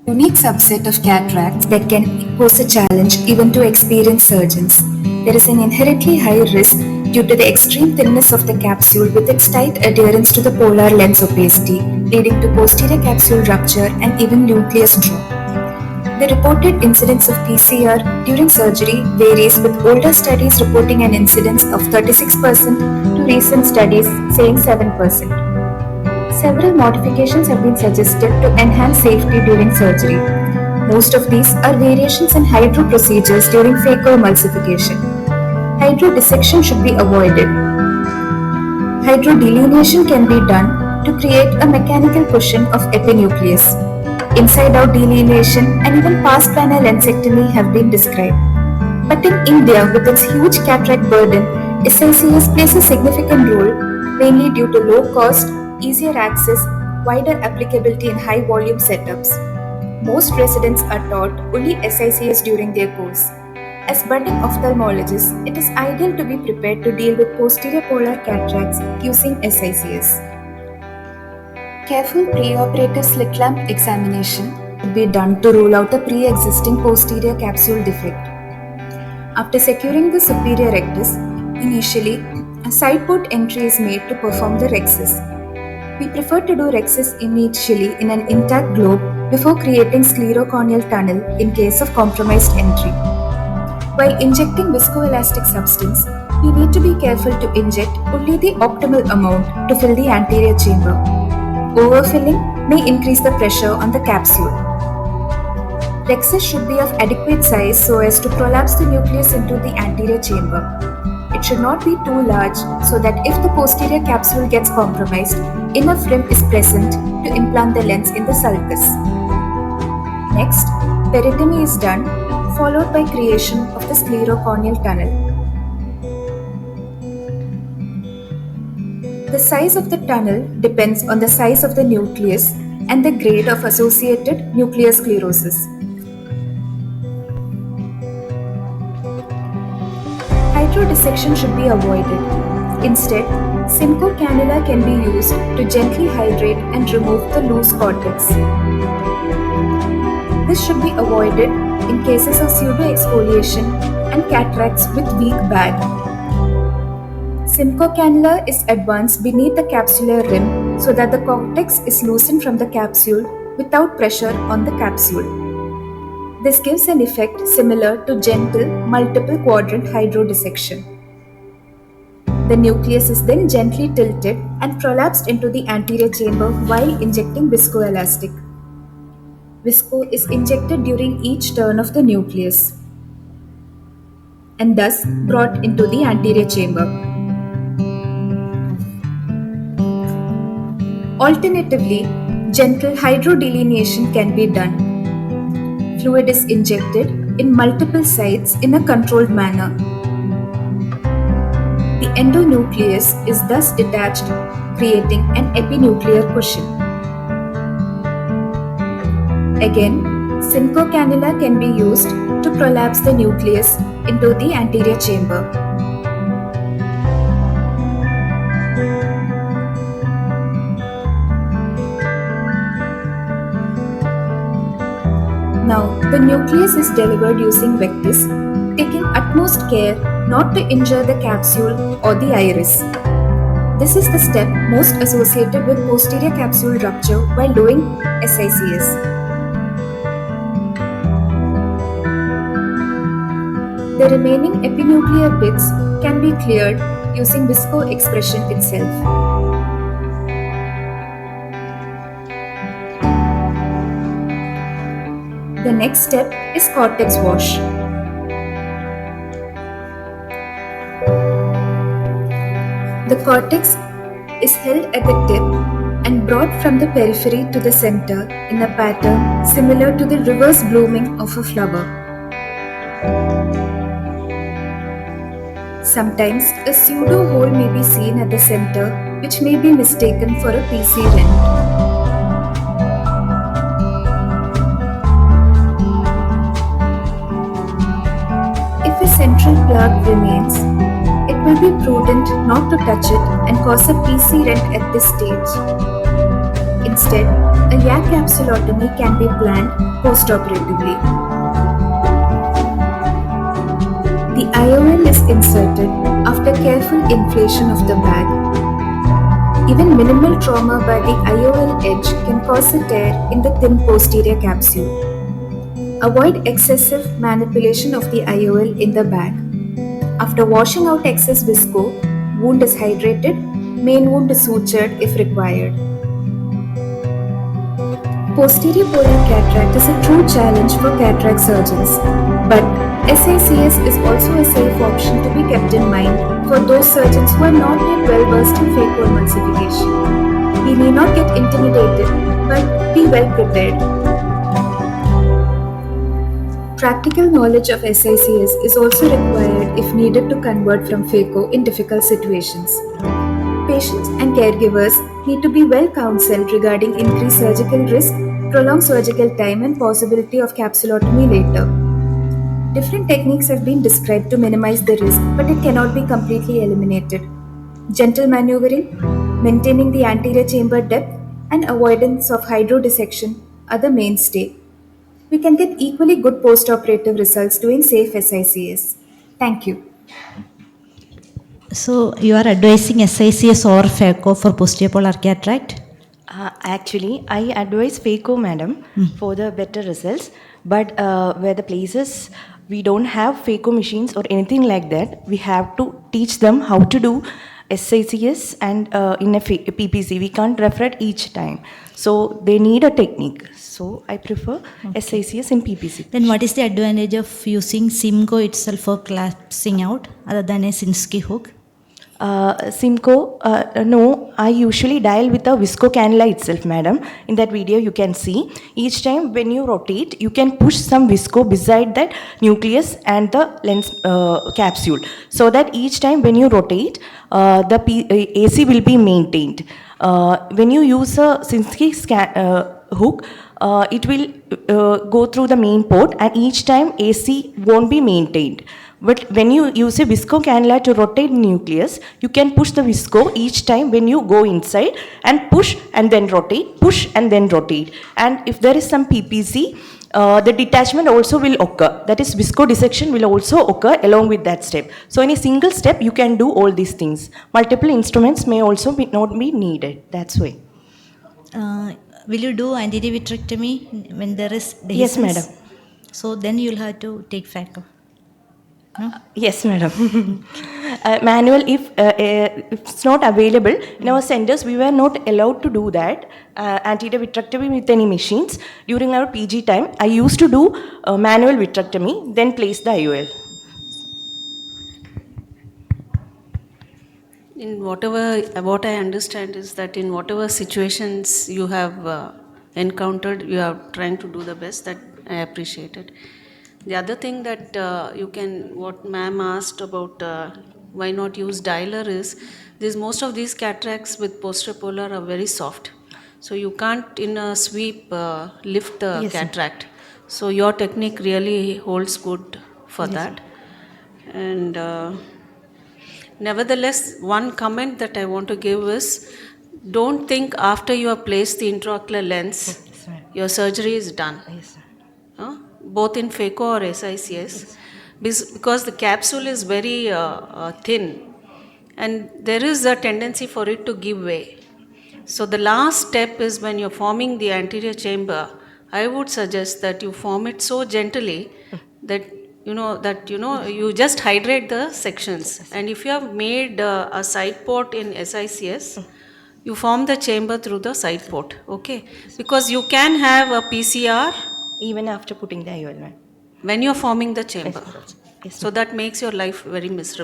Unique subset of cataracts that can pose a challenge even to experienced surgeons. There is an inherently high risk due to the extreme thinness of the capsule with its tight adherence to the polar lens opacity, leading to posterior capsule rupture and even nucleus drop. The reported incidence of PCR during surgery varies, with older studies reporting an incidence of 36% to recent studies saying 7%. Several modifications have been suggested to enhance safety during surgery. Most of these are variations in hydro procedures during phacoemulsification. Hydrodissection should be avoided. Hydrodelineation can be done to create a mechanical cushion of epinucleus. Inside-out delineation and even pars plana lensectomy have been described. But in India, with its huge cataract burden, SICS plays a significant role, mainly due to low cost, easier access, wider applicability in high volume setups. Most residents are taught only SICS during their course. As budding ophthalmologists, it is ideal to be prepared to deal with posterior polar cataracts using SICS. Careful preoperative slit lamp examination should be done to rule out a pre-existing posterior capsule defect. After securing the superior rectus, initially, a side port entry is made to perform the rhexis. We prefer to do rhexis initially in an intact globe before creating sclerocorneal tunnel in case of compromised entry. While injecting viscoelastic substance, we need to be careful to inject only the optimal amount to fill the anterior chamber. Overfilling may increase the pressure on the capsule. Rhexis should be of adequate size so as to prolapse the nucleus into the anterior chamber. It should not be too large so that if the posterior capsule gets compromised, enough rim is present to implant the lens in the sulcus. Next, peritomy is done, followed by creation of the sclerocorneal tunnel. The size of the tunnel depends on the size of the nucleus and the grade of associated nuclear sclerosis. Hydrodissection should be avoided. Instead, Simcoe cannula can be used to gently hydrate and remove the loose cortex. This should be avoided in cases of pseudoexfoliation and cataracts with weak bag. Simcoe cannula is advanced beneath the capsular rim so that the cortex is loosened from the capsule without pressure on the capsule. This gives an effect similar to gentle multiple quadrant hydrodissection. The nucleus is then gently tilted and prolapsed into the anterior chamber while injecting viscoelastic. Visco is injected during each turn of the nucleus and thus brought into the anterior chamber. Alternatively, gentle hydrodelineation can be done. Fluid is injected in multiple sites in a controlled manner. The endonucleus is thus detached, creating an epinuclear cushion. Again, Simcoe cannula can be used to prolapse the nucleus into the anterior chamber. Now, the nucleus is delivered using vectis, taking utmost care not to injure the capsule or the iris. This is the step most associated with posterior capsule rupture while doing SICS. The remaining epinuclear bits can be cleared using visco expression itself. The next step is cortex wash. The cortex is held at the tip and brought from the periphery to the center in a pattern similar to the reverse blooming of a flower. Sometimes a pseudo hole may be seen at the center, which may be mistaken for a PC rent. If a central plug remains, it will be prudent not to touch it and cause a PC rent at this stage. Instead, a YAG capsulotomy can be planned postoperatively. The IOL is inserted after careful inflation of the bag. Even minimal trauma by the IOL edge can cause a tear in the thin posterior capsule. Avoid excessive manipulation of the IOL in the bag. After washing out excess visco, wound is hydrated, main wound is sutured if required. Posterior polar cataract is a true challenge for cataract surgeons, but SICS is also a safe option to be kept in mind for those surgeons who are not yet well versed in phacoemulsification. We may not get intimidated, but be well prepared. Practical knowledge of SICS is also required if needed to convert from phaco in difficult situations. Patients and caregivers need to be well counseled regarding increased surgical risk, prolonged surgical time, and possibility of capsulotomy later. Different techniques have been described to minimize the risk, but it cannot be completely eliminated. Gentle maneuvering, maintaining the anterior chamber depth, and avoidance of hydrodissection are the mainstay. We can get equally good post-operative results doing safe SICS. Thank you. So you are advising SICS or phaco for posterior polar cataract? Actually, I advise phaco, madam, for the better results. But where the places we don't have phaco machines or anything like that, we have to teach them how to do SICS and in a PPC. We can't refer it each time. So they need a technique. So I prefer SICS in PPC. Then what is the advantage of using Simco itself for collapsing out other than a Sinskey hook? Simco, no, I usually dial with a visco cannula itself, madam. In that video you can see, each time when you rotate, you can push some visco beside that nucleus and the lens capsule. So that each time when you rotate, the AC will be maintained. When you use a Sinskey hook, it will go through the main port and each time AC won't be maintained. But when you use a visco cannula to rotate the nucleus, you can push the visco each time when you go inside and push and then rotate, push and then rotate. And if there is some PPC, the detachment also will occur. That is, visco dissection will also occur along with that step. So in a single step, you can do all these things. Multiple instruments may also not be needed. That's why. Will you do anterior vitrectomy when there is dehiscence? Yes, madam. So then you'll have to take phaco. No? Yes, madam. Manual, if it's not available in our centers, we were not allowed to do that. Anterior vitrectomy with any machines. During our PG time, I used to do manual vitrectomy, then place the IOL. In whatever, what I understand is that in whatever situations you have encountered, you are trying to do the best. That I appreciate it. The other thing that you can, what ma'am asked about why not use dialer is, most of these cataracts with posterior polar are very soft. So you can't in a sweep lift the Yes, cataract. So your technique really holds good for that. And nevertheless, one comment that I want to give is, don't think after you have placed the intraocular lens, your surgery is done. Yes, Both in phaco or SICS, because the capsule is very thin and there is a tendency for it to give way. So the last step is when you're forming the anterior chamber, I would suggest that you form it so gently that you just hydrate the sections. And if you have made a side port in SICS, you form the chamber through the side port, okay? Because you can have a PCR even after putting the IOL. when you're forming the chamber. Yes, So that makes your life very miserable.